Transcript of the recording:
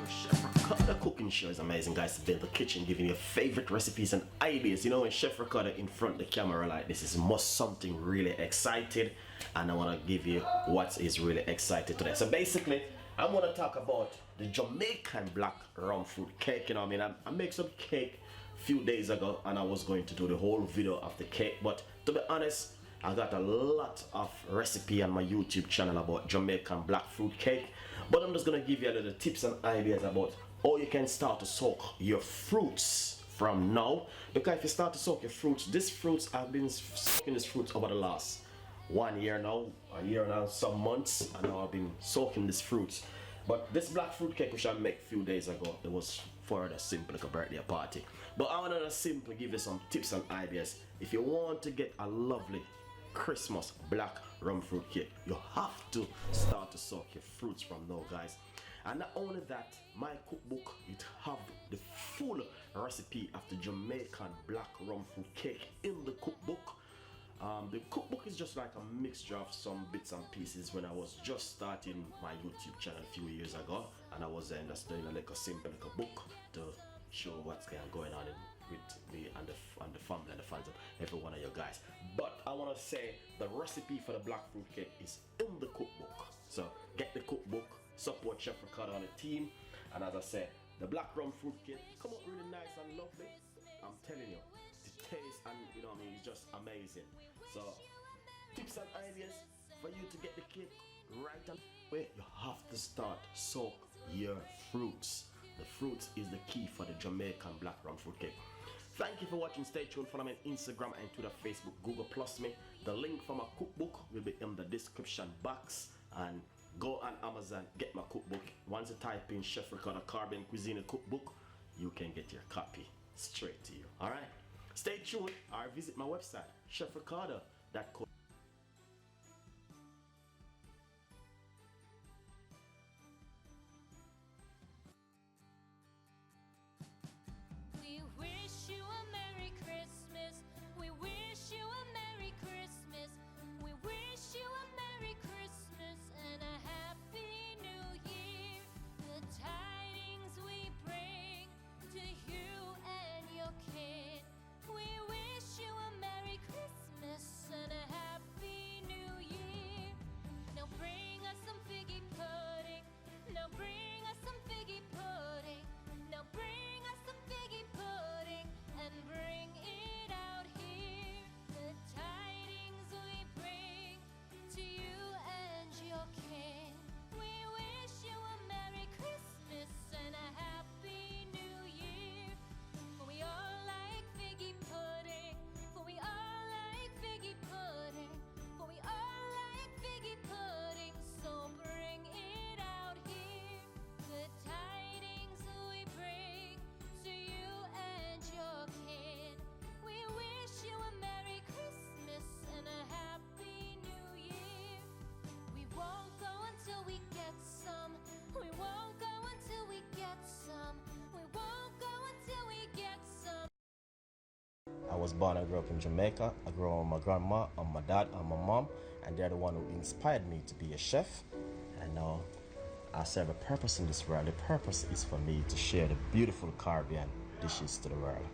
Chef Ricardo cooking show is amazing, guys. Today in the kitchen, giving you favorite recipes and ideas. You know, when Chef Ricardo in front of the camera like this, is must something really excited, and I want to give you what is really excited today. So basically, I'm going to talk about the Jamaican black rum fruit cake. You know, I mean, I made some cake a few days ago, and I was going to do the whole video of the cake, but to be honest, I got a lot of recipe on my YouTube channel about Jamaican black fruit cake, but I'm just gonna give you a little tips and ideas about how you can start to soak your fruits from now. Because if you start to soak your fruits, I've been soaking these fruits over the last 1 year now, a year now, some months, and now I've been soaking these fruits. But this black fruit cake which I made a few days ago, it was for the simple like a birthday party. But I want to simply give you some tips and ideas. If you want to get a lovely Christmas black rum fruit cake, you have to start to soak your fruits from now, guys. And not only that, my cookbook, it have the full recipe of the Jamaican black rum fruit cake in the cookbook. The cookbook is just like a mixture of some bits and pieces when I was just starting my YouTube channel a few years ago, and I was just doing like a simple like a book to show what's going on with me and the family and the fans of every one of you guys. But I want to say the recipe for the black fruit cake is in the cookbook. So get the cookbook, support Chef Ricardo and the team, and as I said, the black rum fruit cake come out really nice and lovely. I'm telling you, the taste and you know what I mean, it's just amazing. So tips and ideas for you to get the cake right away. You have to start soak your fruits. The fruits is the key for the Jamaican black rum fruit cake. Thank you for watching. Stay tuned. Follow me on Instagram and Twitter, Facebook, Google Plus me. The link for my cookbook will be in the description box. And go on Amazon, get my cookbook. Once you type in Chef Ricardo Caribbean Cuisine cookbook, you can get your copy straight to you. Alright? Stay tuned or visit my website, chefricardo.com. We wish you a Merry Christmas. We wish you a Merry Christmas. We wish you a Merry Christmas and a Happy New Year. The tidings we bring to you and your kid. We wish you a Merry Christmas and a Happy New Year. Now bring us some figgy pudding. Now bring us some figgy pudding. Now bring us some figgy pudding and bring it out here. The tidings we bring to you and your kin. We wish you a Merry Christmas and a Happy New Year. For we all like figgy pudding. For we all like figgy pudding. For we all like figgy pudding. So bring it out here. The tidings we bring to you and your kin. We wish you a Merry Christmas and a Happy New Year. We won't go until we get some. We won't go until we get some. We won't go until we get some. I was born and grew up in Jamaica. I grew up with my grandma and my dad and my mom, and they're the one who inspired me to be a chef. And now I serve a purpose in this world. The purpose is for me to share the beautiful Caribbean dishes to the world.